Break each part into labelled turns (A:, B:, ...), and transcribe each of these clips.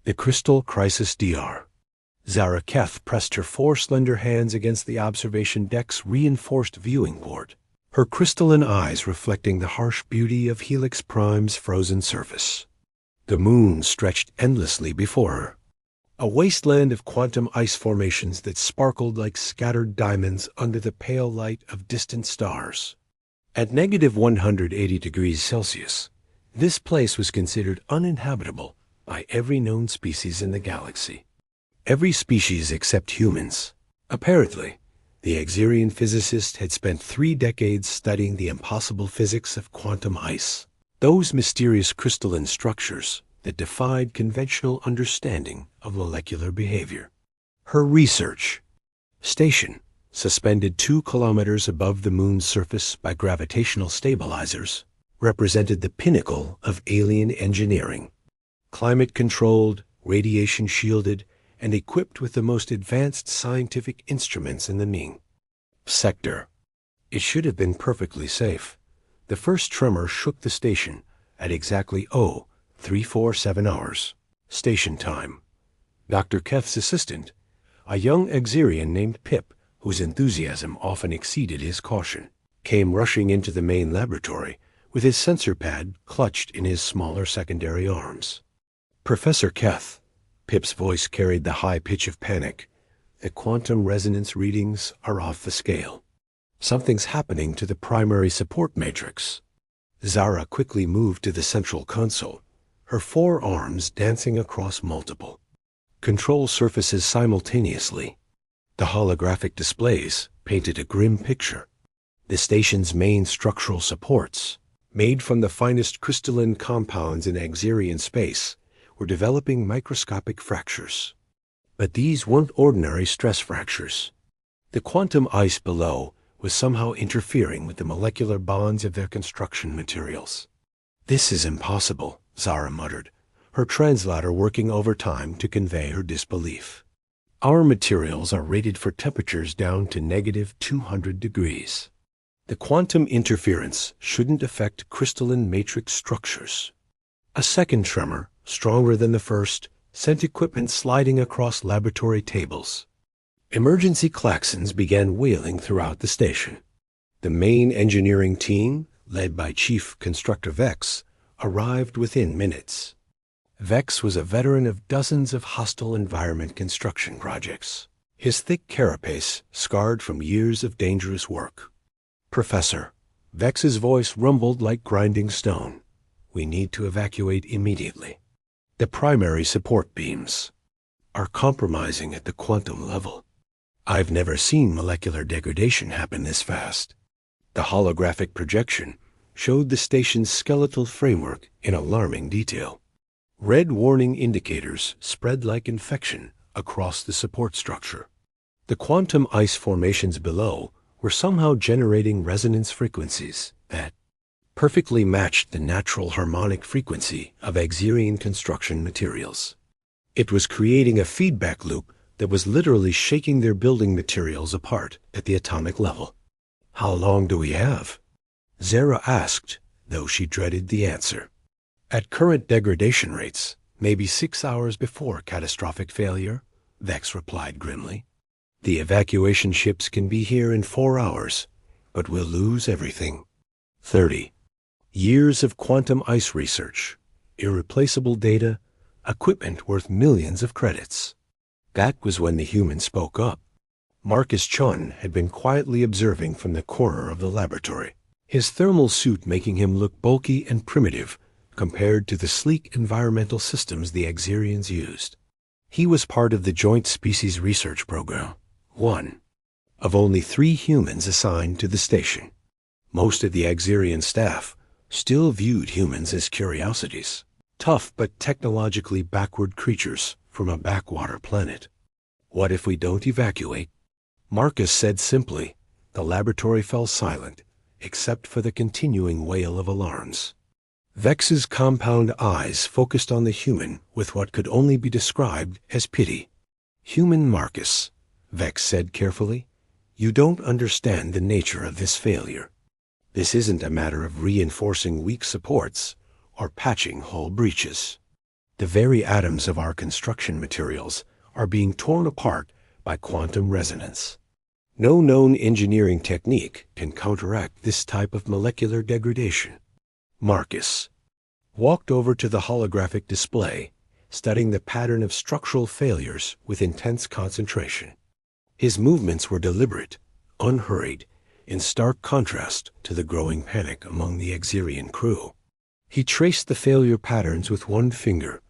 A: The Crystal Crisis DR. Zara Keth pressed her 4 slender hands against the observation deck's reinforced viewing port, her crystalline eyes reflecting the harsh beauty of Helix Prime's frozen surface. The moon stretched endlessly before her, a wasteland of quantum ice formations that sparkled like scattered diamonds under the pale light of distant stars. At -180°C, this place was considered uninhabitable by every known species in the galaxy. Every species except humans. Apparently, the Exerian physicist had spent 3 decades studying the impossible physics of quantum ice, those mysterious crystalline structures that defied conventional understanding of molecular behavior. Her research station, suspended 2 kilometers above the moon's surface by gravitational stabilizers, represented the pinnacle of alien engineering. Climate-controlled, radiation-shielded, and equipped with the most advanced scientific instruments in the Ming sector. It should have been perfectly safe. The first tremor shook the station at exactly 0347 hours. Station time. Dr. Keth's assistant, a young Exerian named Pip, whose enthusiasm often exceeded his caution, came rushing into the main laboratory with his sensor pad clutched in his smaller secondary arms. Professor Keth, Pip's voice carried the high pitch of panic. The quantum resonance readings are off the scale. Something's happening to the primary support matrix. Zara quickly moved to the central console, her 4 arms dancing across multiple control surfaces simultaneously. The holographic displays painted a grim picture. The station's main structural supports, made from the finest crystalline compounds in Exerian space, were developing microscopic fractures. But these weren't ordinary stress fractures. The quantum ice below was somehow interfering with the molecular bonds of their construction materials. "This is impossible," Zara muttered, her translator working overtime to convey her disbelief. "Our materials are rated for temperatures down to -200°. The quantum interference shouldn't affect crystalline matrix structures." A second tremor, stronger than the first, sent equipment sliding across laboratory tables. Emergency klaxons began wailing throughout the station. The main engineering team, led by Chief Constructor Vex, arrived within minutes. Vex was a veteran of dozens of hostile environment construction projects, his thick carapace scarred from years of dangerous work. "Professor," Vex's voice rumbled like grinding stone, "we need to evacuate immediately. The primary support beams are compromising at the quantum level. I've never seen molecular degradation happen this fast." The holographic projection showed the station's skeletal framework in alarming detail. Red warning indicators spread like infection across the support structure. The quantum ice formations below were somehow generating resonance frequencies that perfectly matched the natural harmonic frequency of Exerian construction materials. It was creating a feedback loop that was literally shaking their building materials apart at the atomic level. "How long do we have?" Zara asked, though she dreaded the answer. "At current degradation rates, maybe 6 hours before catastrophic failure," Vex replied grimly. "The evacuation ships can be here in 4 hours, but we'll lose everything." 30. Years of quantum ice research, irreplaceable data, equipment worth millions of credits. That was when the human spoke up. Marcus Chun had been quietly observing from the corner of the laboratory, his thermal suit making him look bulky and primitive compared to the sleek environmental systems the Exerians used. He was part of the Joint Species Research Program, one of only 3 humans assigned to the station. Most of the Exerian staff still viewed humans as curiosities, tough but technologically backward creatures from a backwater planet. "What if we don't evacuate?" Marcus said simply. The laboratory fell silent, except for the continuing wail of alarms. Vex's compound eyes focused on the human with what could only be described as pity. "Human Marcus," Vex said carefully, "you don't understand the nature of this failure. This isn't a matter of reinforcing weak supports or patching hull breaches. The very atoms of our construction materials are being torn apart by quantum resonance. No known engineering technique can counteract this type of molecular degradation. Marcus walked over to the holographic display, studying the pattern of structural failures with intense concentration. His movements were deliberate, unhurried, in stark contrast to the growing panic among the Exerian crew. He traced the failure patterns with one finger,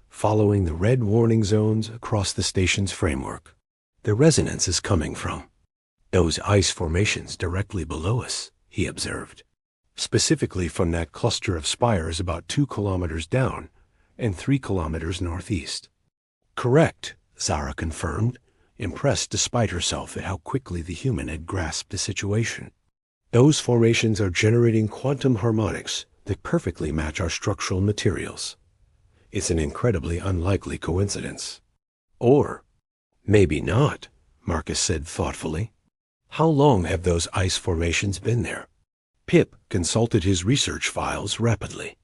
A: following the red warning zones across the station's framework. The resonance is coming from those ice formations directly below us, he observed. Specifically from that cluster of spires about 2 kilometers down and 3 kilometers northeast. Correct, Zara confirmed, impressed despite herself at how quickly the human had grasped the situation. Those formations are generating quantum harmonics that perfectly match our structural materials. It's an incredibly unlikely coincidence. Or maybe not, Marcus said thoughtfully. How long have those ice formations been there? Pip consulted his research files rapidly.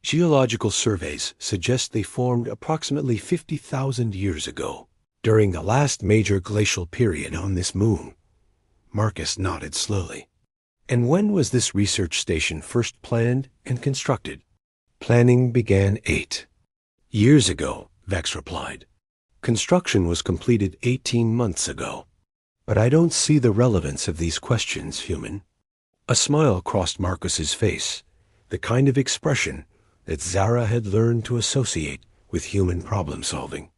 A: Geological surveys suggest they formed approximately 50,000 years ago, during the last major glacial period on this moon. Marcus nodded slowly. And when was this research station first planned and constructed? Planning began 8 years ago, Vex replied. Construction was completed 18 months ago. But I don't see the relevance of these questions, human. A smile crossed Marcus's face, the kind of expression that Zara had learned to associate with human problem-solving.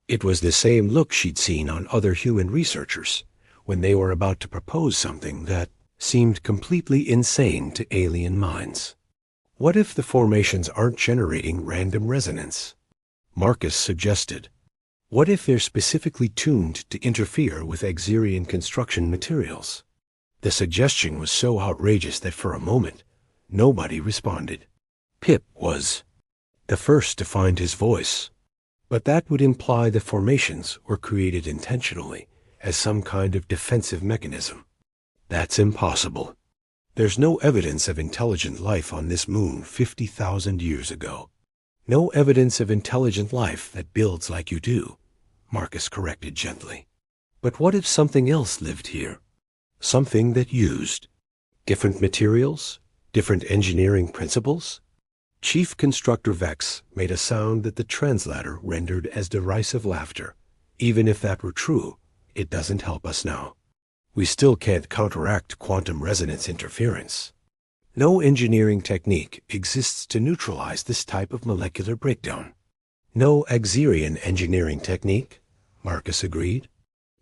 A: It was the same look she'd seen on other human researchers when they were about to propose something that seemed completely insane to alien minds. What if the formations aren't generating random resonance? Marcus suggested. What if they're specifically tuned to interfere with Exerian construction materials? The suggestion was so outrageous that for a moment, nobody responded. Pip was the first to find his voice. But that would imply the formations were created intentionally as some kind of defensive mechanism. That's impossible. There's no evidence of intelligent life on this moon 50,000 years ago. No evidence of intelligent life that builds like you do, Marcus corrected gently. But what if something else lived here? Something that used different materials, different engineering principles? Chief Constructor Vex made a sound that the translator rendered as derisive laughter. Even if that were true, it doesn't help us now. We still can't counteract quantum resonance interference. No engineering technique exists to neutralize this type of molecular breakdown. No Exerian engineering technique, Marcus agreed.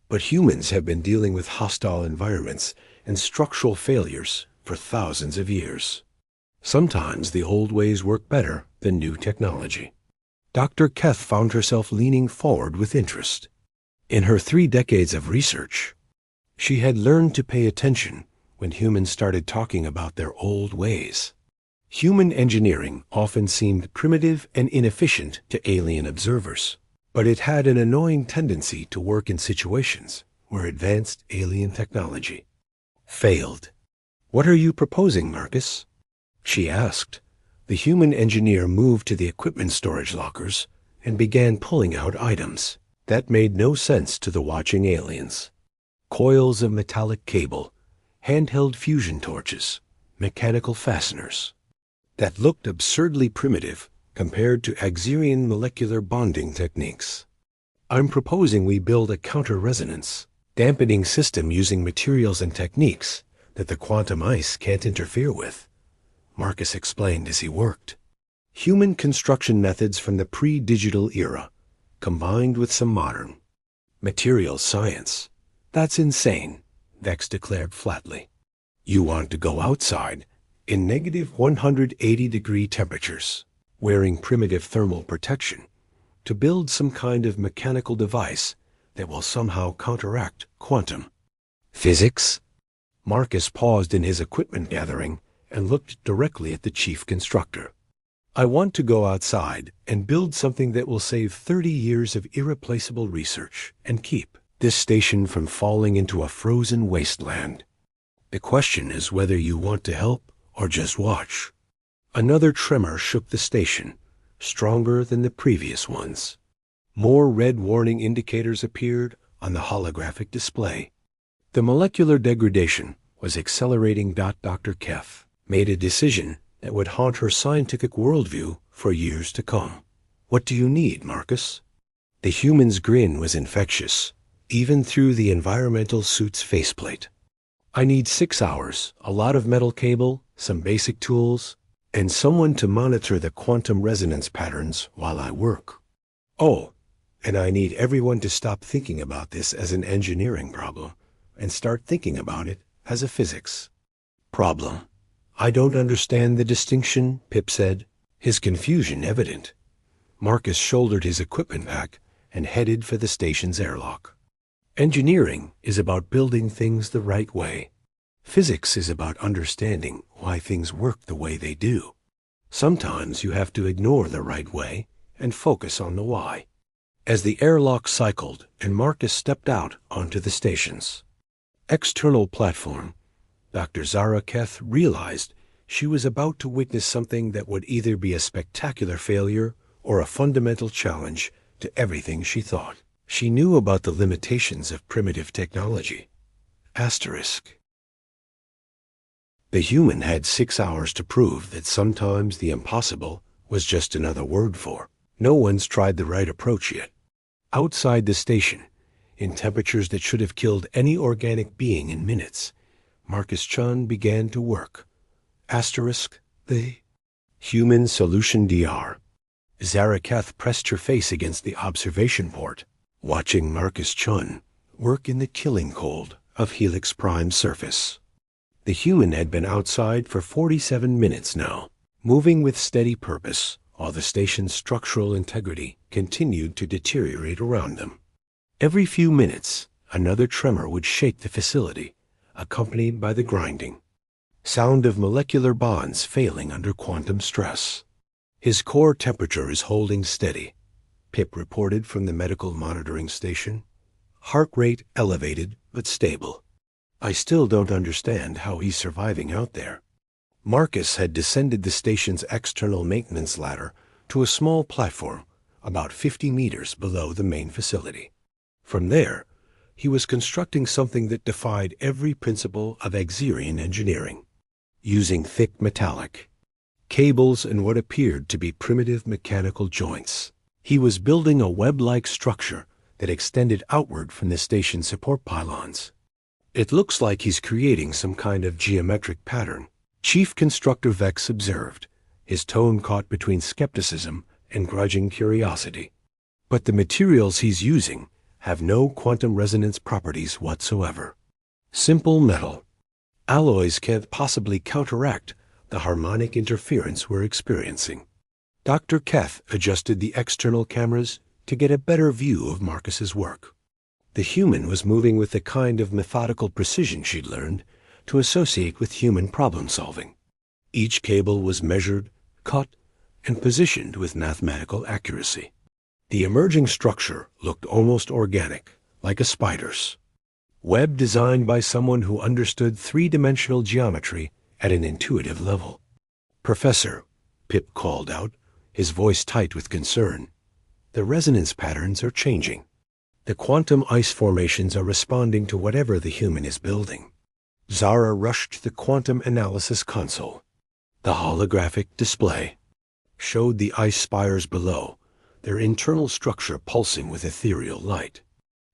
A: But humans have been dealing with hostile environments and structural failures for thousands of years. Sometimes the old ways work better than new technology. Dr. Keth found herself leaning forward with interest. In her 3 decades of research, she had learned to pay attention when humans started talking about their old ways. Human engineering often seemed primitive and inefficient to alien observers, but it had an annoying tendency to work in situations where advanced alien technology failed. What are you proposing, Marcus? She asked. The human engineer moved to the equipment storage lockers and began pulling out items that made no sense to the watching aliens. Coils of metallic cable, handheld fusion torches, mechanical fasteners that looked absurdly primitive compared to Exerian molecular bonding techniques. I'm proposing we build a counter-resonance, dampening system using materials and techniques that the quantum ice can't interfere with, Marcus explained as he worked. Human construction methods from the pre-digital era, combined with some modern materials science. That's insane, Vex declared flatly. You want to go outside in negative 180-degree temperatures, wearing primitive thermal protection, to build some kind of mechanical device that will somehow counteract quantum physics? Marcus paused in his equipment gathering and looked directly at the chief constructor. I want to go outside and build something that will save 30 years of irreplaceable research and keep this station from falling into a frozen wasteland. The question is whether you want to help or just watch. Another tremor shook the station, stronger than the previous ones. More red warning indicators appeared on the holographic display. The molecular degradation was accelerating. Dr. Keth made a decision that would haunt her scientific worldview for years to come. "What do you need, Marcus?" The human's grin was infectious, even through the environmental suit's faceplate. "I need 6 hours, a lot of metal cable, some basic tools, and someone to monitor the quantum resonance patterns while I work. Oh, and I need everyone to stop thinking about this as an engineering problem and start thinking about it as a physics problem." "I don't understand the distinction," Pip said, his confusion evident. Marcus shouldered his equipment pack and headed for the station's airlock. "Engineering is about building things the right way. Physics is about understanding why things work the way they do. Sometimes you have to ignore the right way and focus on the why." As the airlock cycled and Marcus stepped out onto the station's external platform, Dr. Zara Keth realized she was about to witness something that would either be a spectacular failure or a fundamental challenge to everything she thought she knew about the limitations of primitive technology. Asterisk. The human had 6 hours to prove that sometimes the impossible was just another word for "no one's tried the right approach yet." Outside the station, in temperatures that should have killed any organic being in minutes, Marcus Chun began to work. Asterisk, the human solution DR. Zara Keth pressed her face against the observation port, watching Marcus Chun work in the killing cold of Helix Prime's surface. The human had been outside for 47 minutes now, moving with steady purpose, while the station's structural integrity continued to deteriorate around them. Every few minutes, another tremor would shake the facility, accompanied by the grinding sound of molecular bonds failing under quantum stress. "His core temperature is holding steady," Pip reported from the medical monitoring station. "Heart rate elevated but stable. I still don't understand how he's surviving out there." Marcus had descended the station's external maintenance ladder to a small platform about 50 meters below the main facility. From there, he was constructing something that defied every principle of Exerian engineering. Using thick metallic cables and what appeared to be primitive mechanical joints, he was building a web-like structure that extended outward from the station's support pylons. "It looks like he's creating some kind of geometric pattern," Chief Constructor Vex observed, his tone caught between skepticism and grudging curiosity. "But the materials he's using have no quantum resonance properties whatsoever. Simple metal. Alloys can't possibly counteract the harmonic interference we're experiencing." Dr. Keth adjusted the external cameras to get a better view of Marcus's work. The human was moving with the kind of methodical precision she'd learned to associate with human problem-solving. Each cable was measured, cut, and positioned with mathematical accuracy. The emerging structure looked almost organic, like a spider's web designed by someone who understood three-dimensional geometry at an intuitive level. "Professor," Pip called out, his voice tight with concern, "the resonance patterns are changing. The quantum ice formations are responding to whatever the human is building." Zara rushed to the quantum analysis console. The holographic display showed the ice spires below, their internal structure pulsing with ethereal light.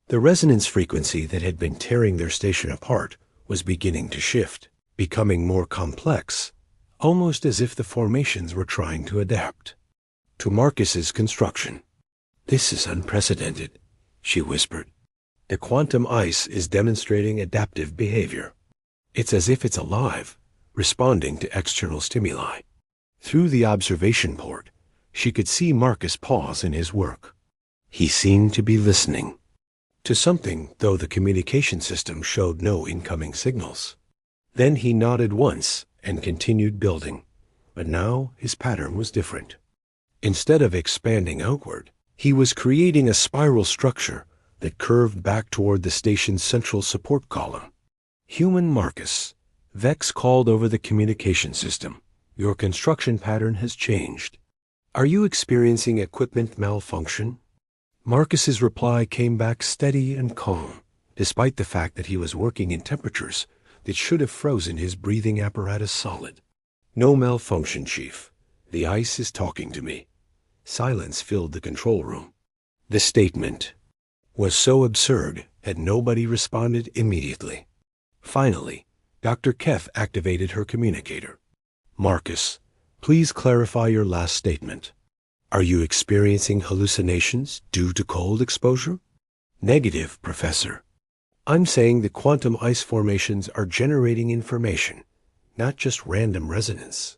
A: The resonance frequency that had been tearing their station apart was beginning to shift, becoming more complex, almost as if the formations were trying to adapt to Marcus's construction. "This is unprecedented," she whispered. "The quantum ice is demonstrating adaptive behavior. It's as if it's alive, responding to external stimuli." Through the observation port, she could see Marcus pause in his work. He seemed to be listening to something, though the communication system showed no incoming signals. Then he nodded once and continued building, but now his pattern was different. Instead of expanding outward, he was creating a spiral structure that curved back toward the station's central support column. "Human Marcus," Vex called over the communication system, "your construction pattern has changed." Are you experiencing equipment malfunction? Marcus's reply came back steady and calm, despite the fact that he was working in temperatures that should have frozen his breathing apparatus solid. No malfunction, Chief. The ice is talking to me. Silence filled the control room. The statement was so absurd that nobody responded immediately. Finally, Dr. Keth activated her communicator. Marcus, please clarify your last statement. Are you experiencing hallucinations due to cold exposure? Negative, Professor. I'm saying the quantum ice formations are generating information, not just random resonance.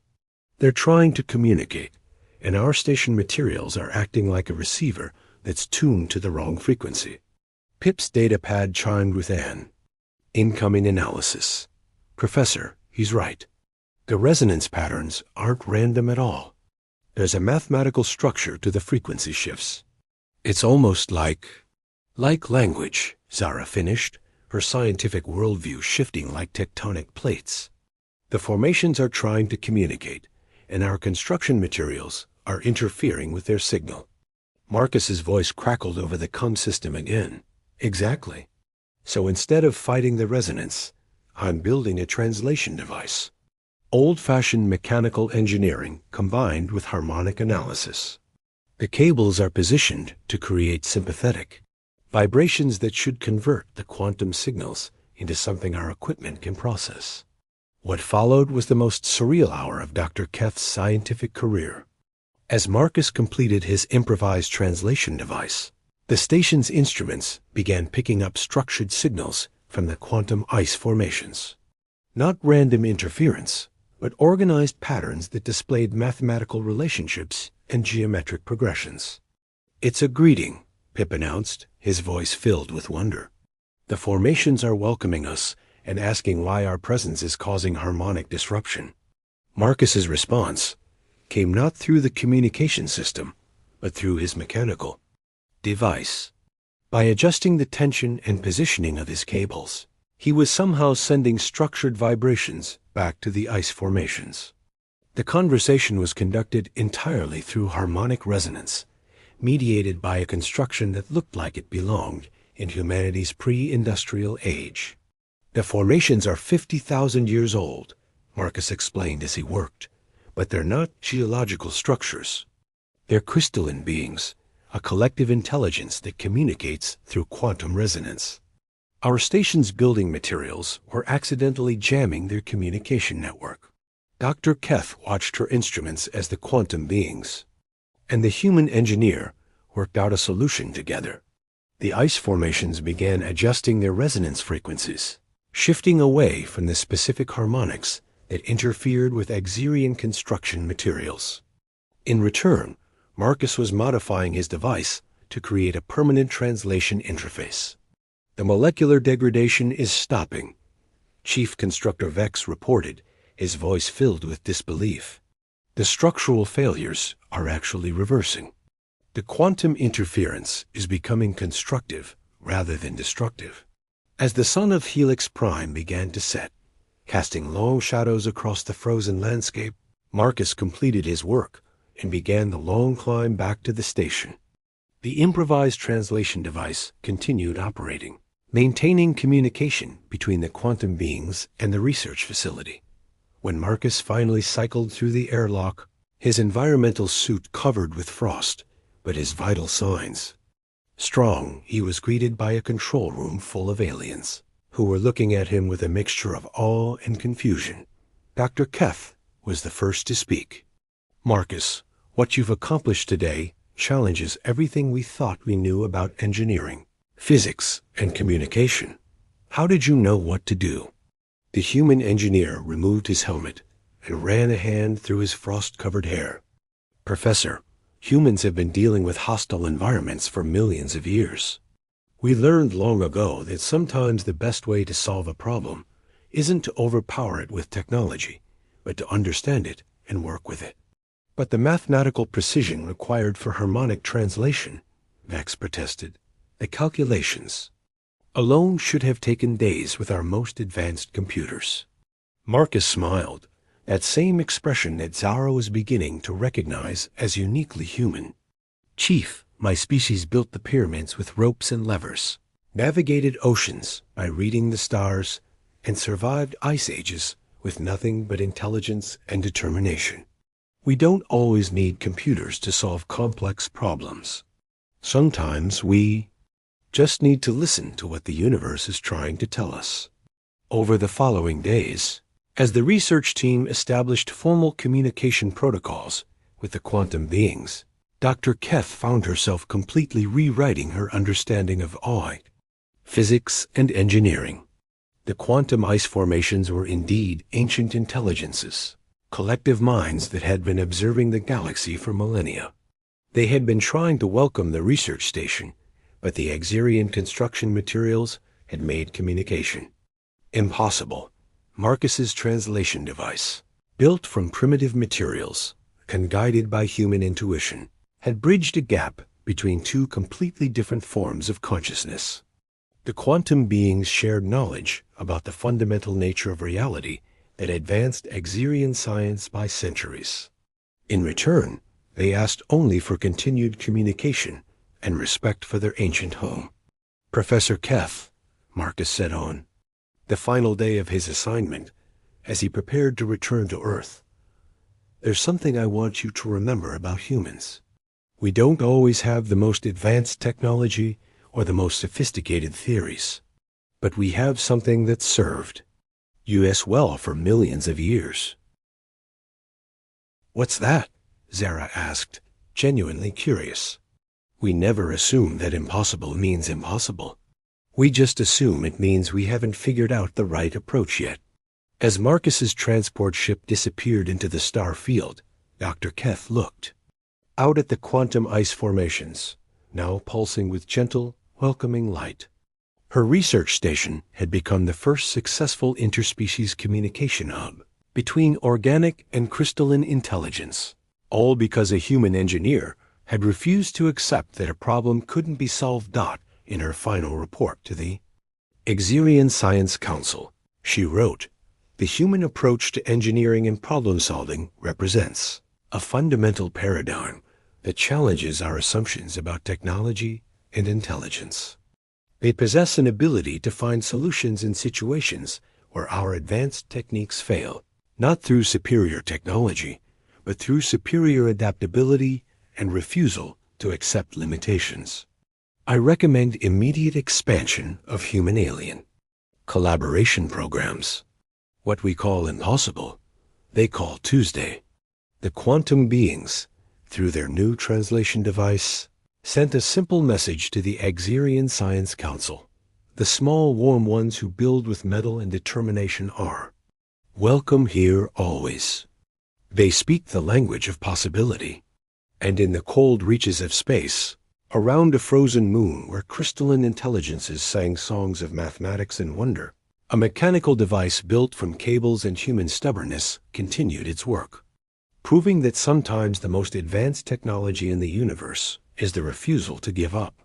A: They're trying to communicate, and our station materials are acting like a receiver that's tuned to the wrong frequency. Pip's datapad chimed with an incoming analysis. Professor, he's right. The resonance patterns aren't random at all. There's a mathematical structure to the frequency shifts. It's almost like language, Zara finished, her scientific worldview shifting like tectonic plates. The formations are trying to communicate, and our construction materials are interfering with their signal. Marcus's voice crackled over the comm system again. Exactly. So instead of fighting the resonance, I'm building a translation device. Old-fashioned mechanical engineering combined with harmonic analysis. The cables are positioned to create sympathetic vibrations that should convert the quantum signals into something our equipment can process. What followed was the most surreal hour of Dr. Keth's scientific career. As Marcus completed his improvised translation device, the station's instruments began picking up structured signals from the quantum ice formations. Not random interference, but organized patterns that displayed mathematical relationships and geometric progressions. It's a greeting, Pip announced, his voice filled with wonder. The formations are welcoming us and asking why our presence is causing harmonic disruption. Marcus's response came not through the communication system, but through his mechanical device. By adjusting the tension and positioning of his cables, he was somehow sending structured vibrations back to the ice formations. The conversation was conducted entirely through harmonic resonance, mediated by a construction that looked like it belonged in humanity's pre-industrial age. The formations are 50,000 years old, Marcus explained as he worked, but they're not geological structures. They're crystalline beings, a collective intelligence that communicates through quantum resonance. Our station's building materials were accidentally jamming their communication network. Dr. Keth watched her instruments as the quantum beings and the human engineer worked out a solution together. The ice formations began adjusting their resonance frequencies, shifting away from the specific harmonics that interfered with Exerian construction materials. In return, Marcus was modifying his device to create a permanent translation interface. The molecular degradation is stopping, Chief Constructor Vex reported, his voice filled with disbelief. The structural failures are actually reversing. The quantum interference is becoming constructive rather than destructive. As the sun of Helix Prime began to set, casting long shadows across the frozen landscape, Marcus completed his work and began the long climb back to the station. The improvised translation device continued operating, maintaining communication between the quantum beings and the research facility. When Marcus finally cycled through the airlock, his environmental suit covered with frost, but his vital signs strong, he was greeted by a control room full of aliens, who were looking at him with a mixture of awe and confusion. Dr. Keth was the first to speak. Marcus, what you've accomplished today challenges everything we thought we knew about engineering, physics, and communication. How did you know what to do? The human engineer removed his helmet and ran a hand through his frost-covered hair. Professor, humans have been dealing with hostile environments for millions of years. We learned long ago that sometimes the best way to solve a problem isn't to overpower it with technology, but to understand it and work with it. But the mathematical precision required for harmonic translation, Vex protested, the calculations, alone should have taken days with our most advanced computers. Marcus smiled, that same expression that Zara was beginning to recognize as uniquely human. Chief, my species built the pyramids with ropes and levers, navigated oceans by reading the stars, and survived ice ages with nothing but intelligence and determination. We don't always need computers to solve complex problems. Sometimes we just need to listen to what the universe is trying to tell us. Over the following days, as the research team established formal communication protocols with the quantum beings, Dr. Keth found herself completely rewriting her understanding of physics and engineering. The quantum ice formations were indeed ancient intelligences, collective minds that had been observing the galaxy for millennia. They had been trying to welcome the research station, but the Exerian construction materials had made communication impossible. Marcus's translation device, built from primitive materials and guided by human intuition, had bridged a gap between two completely different forms of consciousness. The quantum beings shared knowledge about the fundamental nature of reality that advanced Exerian science by centuries. In return, they asked only for continued communication and respect for their ancient home. Professor Keth, Marcus said on the final day of his assignment, as he prepared to return to Earth, there's something I want you to remember about humans. We don't always have the most advanced technology or the most sophisticated theories, but we have something that served us well for millions of years. What's that? Zara asked, genuinely curious. We never assume that impossible means impossible. We just assume it means we haven't figured out the right approach yet. As Marcus's transport ship disappeared into the star field, Dr. Keth looked out at the quantum ice formations, now pulsing with gentle, welcoming light. Her research station had become the first successful interspecies communication hub between organic and crystalline intelligence, all because a human engineer had refused to accept that a problem couldn't be solved. In her final report to the Exerian Science Council, she wrote, "The human approach to engineering and problem-solving represents a fundamental paradigm that challenges our assumptions about technology and intelligence. They possess an ability to find solutions in situations where our advanced techniques fail, not through superior technology, but through superior adaptability and refusal to accept limitations. I recommend immediate expansion of human-alien collaboration programs. What we call impossible, they call Tuesday." The quantum beings, through their new translation device, sent a simple message to the Exerian Science Council. The small, warm ones who build with metal and determination are welcome here always. They speak the language of possibility. And in the cold reaches of space, around a frozen moon where crystalline intelligences sang songs of mathematics and wonder, a mechanical device built from cables and human stubbornness continued its work, proving that sometimes the most advanced technology in the universe is the refusal to give up.